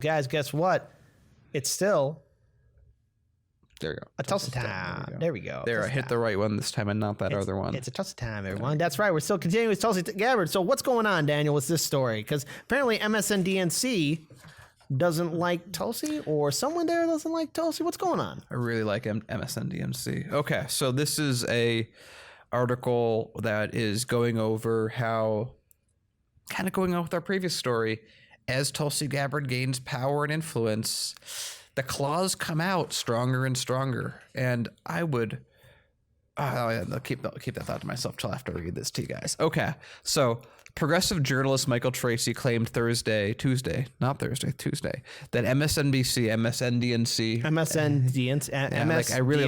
guys, guess what? It's still There you go. a Tulsi time. There we go. There, I hit the right one this time and not that other one. It's a Tulsi time, everyone. That's right. We're still continuing with Tulsi Gabbard. So what's going on, Daniel, with this story? Because apparently MSNBC doesn't like Tulsi, or someone there doesn't like Tulsi. What's going on? I really like MSNBC. Okay, so this is a article that is going over how, kind of going on with our previous story, as Tulsi Gabbard gains power and influence, the claws come out stronger and stronger. And I would, I'll keep that thought to myself till after I read this to you guys. Okay, so progressive journalist Michael Tracy claimed Tuesday, that MSNBC, I really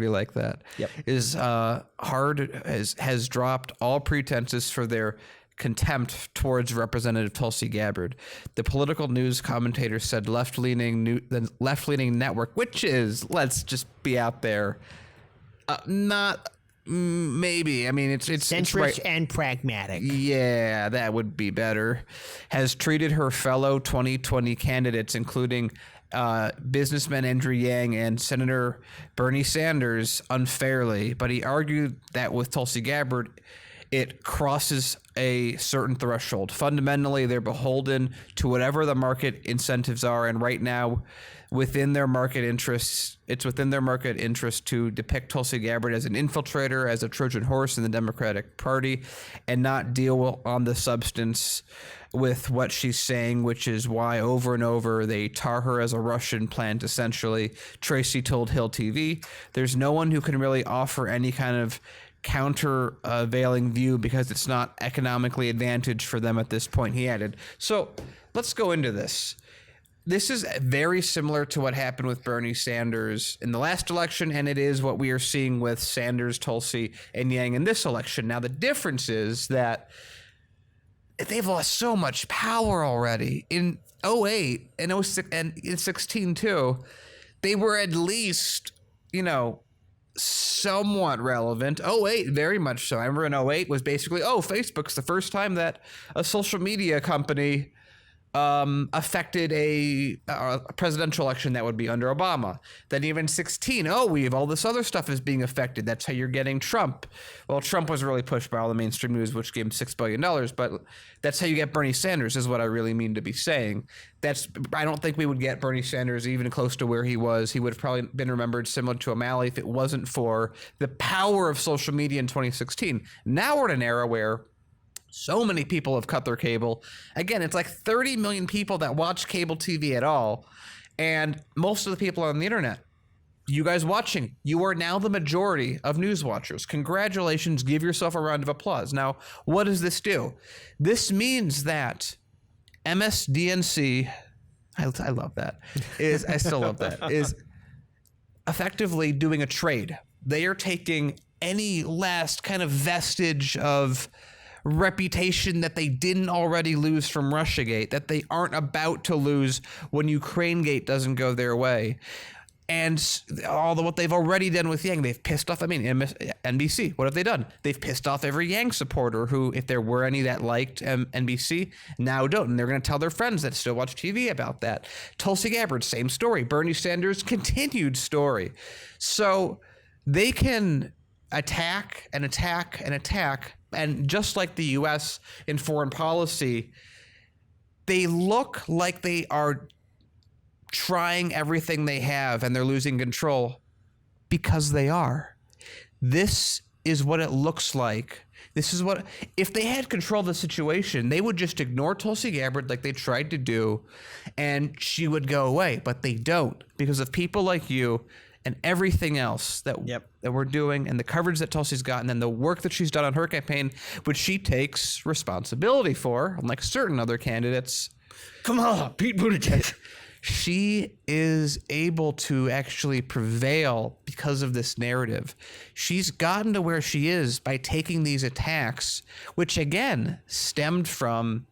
like that. Yep. Has dropped all pretenses for their contempt towards Representative Tulsi Gabbard. The political news commentator said the left-leaning network, which is, let's just be out there, not maybe. I mean, it's centrist right. and pragmatic. Yeah, that would be better. Has treated her fellow 2020 candidates, including businessman Andrew Yang and Senator Bernie Sanders, unfairly. But he argued that with Tulsi Gabbard, it crosses a certain threshold. Fundamentally, they're beholden to whatever the market incentives are, and right now, within their market interests, it's within their market interest to depict Tulsi Gabbard as an infiltrator, as a Trojan horse in the Democratic Party, and not deal on the substance with what she's saying, which is why over and over they tar her as a Russian plant, essentially. Tracy told Hill TV, there's no one who can really offer any kind of countervailing view because it's not economically advantaged for them at this point, he added. So let's go into this. This is very similar to what happened with Bernie Sanders in the last election, and it is what we are seeing with Sanders, Tulsi, and Yang in this election. Now, the difference is that they've lost so much power already. In 08 and 06 and in 16 too, they were at least, somewhat relevant. 08, very much so. I remember in 08 was basically, Facebook's the first time that a social media company affected a presidential election that would be under Obama. Then even 16, we have all this other stuff is being affected. That's how you're getting Trump. Well, Trump was really pushed by all the mainstream news, which gave him $6 billion, but that's how you get Bernie Sanders, is what I really mean to be saying. I don't think we would get Bernie Sanders even close to where he was. He would have probably been remembered similar to O'Malley if it wasn't for the power of social media in 2016. Now we're in an era where so many people have cut their cable. Again, it's like 30 million people that watch cable TV at all. And most of the people on the internet, you guys watching, you are now the majority of news watchers. Congratulations. Give yourself a round of applause. Now, what does this do? This means that MSDNC, I love that, I still love that, is effectively doing a trade. They are taking any last kind of vestige of reputation that they didn't already lose from Russiagate, that they aren't about to lose when Ukrainegate doesn't go their way. And all what they've already done with Yang, they've pissed off, NBC, what have they done? They've pissed off every Yang supporter who, if there were any that liked NBC, now don't. And they're going to tell their friends that still watch TV about that. Tulsi Gabbard, same story. Bernie Sanders, continued story. So they can attack and attack and attack. And just like the U.S. in foreign policy, they look like they are trying everything they have and they're losing control because they are. This is what it looks like. This is what, if they had control of the situation, they would just ignore Tulsi Gabbard like they tried to do, and she would go away. But they don't, because of people like you and everything else that we're doing, and the coverage that Tulsi's gotten, and the work that she's done on her campaign, which she takes responsibility for, unlike certain other candidates. Come on, Pete Buttigieg. She is able to actually prevail because of this narrative. She's gotten to where she is by taking these attacks, which again stemmed from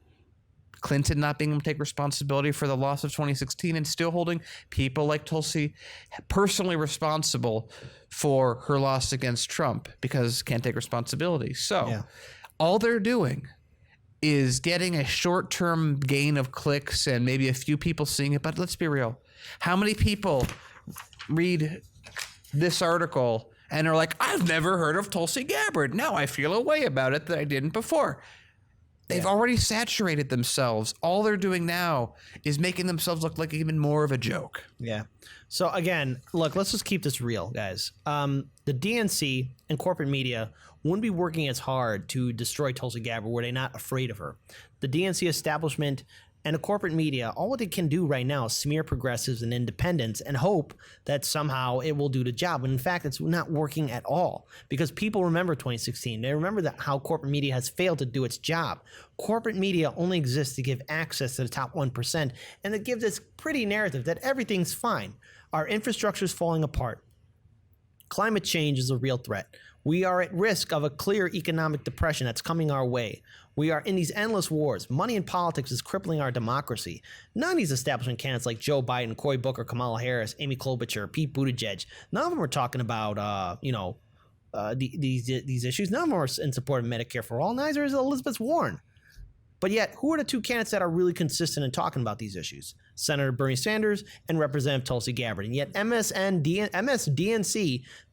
Clinton not being able to take responsibility for the loss of 2016 and still holding people like Tulsi personally responsible for her loss against Trump because can't take responsibility. So all they're doing is getting a short-term gain of clicks and maybe a few people seeing it. But let's be real. How many people read this article and are like, I've never heard of Tulsi Gabbard. Now I feel a way about it that I didn't before. They've already saturated themselves. All they're doing now is making themselves look like even more of a joke. Yeah. So again, look, let's just keep this real, guys. The DNC and corporate media wouldn't be working as hard to destroy Tulsi Gabbard were they not afraid of her. The DNC establishment and the corporate media, all what they can do right now is smear progressives and independents and hope that somehow it will do the job. And in fact, it's not working at all because people remember 2016. They remember that how corporate media has failed to do its job. Corporate media only exists to give access to the top 1%, and it gives this pretty narrative that everything's fine. Our infrastructure is falling apart. Climate change is a real threat. We are at risk of a clear economic depression that's coming our way. We are in these endless wars. Money in politics is crippling our democracy. None of these establishment candidates like Joe Biden, Cory Booker, Kamala Harris, Amy Klobuchar, Pete Buttigieg, none of them are talking about, these issues. None of them are in support of Medicare for all. Neither is Elizabeth Warren. But yet, who are the two candidates that are really consistent in talking about these issues? Senator Bernie Sanders and Representative Tulsi Gabbard. And yet MSDNC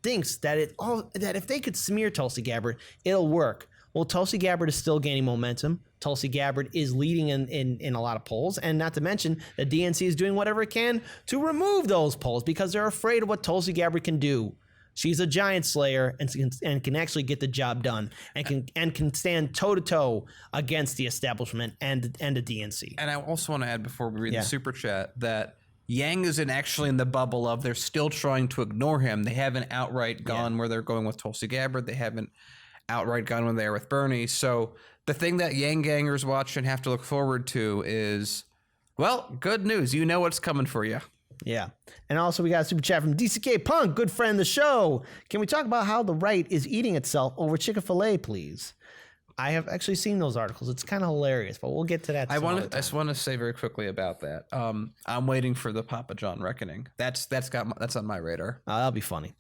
thinks that that if they could smear Tulsi Gabbard, it'll work. Well, Tulsi Gabbard is still gaining momentum. Tulsi Gabbard is leading in a lot of polls. And not to mention, the DNC is doing whatever it can to remove those polls because they're afraid of what Tulsi Gabbard can do. She's a giant slayer and can actually get the job done and can stand toe-to-toe against the establishment and the DNC. And I also want to add before we read the super chat that Yang isn't actually in the bubble of they're still trying to ignore him. They haven't outright gone where they're going with Tulsi Gabbard. They haven't outright gone when they're with Bernie. So the thing that Yang gangers watch and have to look forward to is, well, good news. You know what's coming for you. Yeah. And also we got a super chat from DCK Punk, good friend of the show. Can we talk about how the right is eating itself over Chick-fil-A, please? I have actually seen those articles. It's kind of hilarious, but we'll get to that. I just want to say very quickly about that. I'm waiting for the Papa John reckoning. That's on my radar. That'll be funny.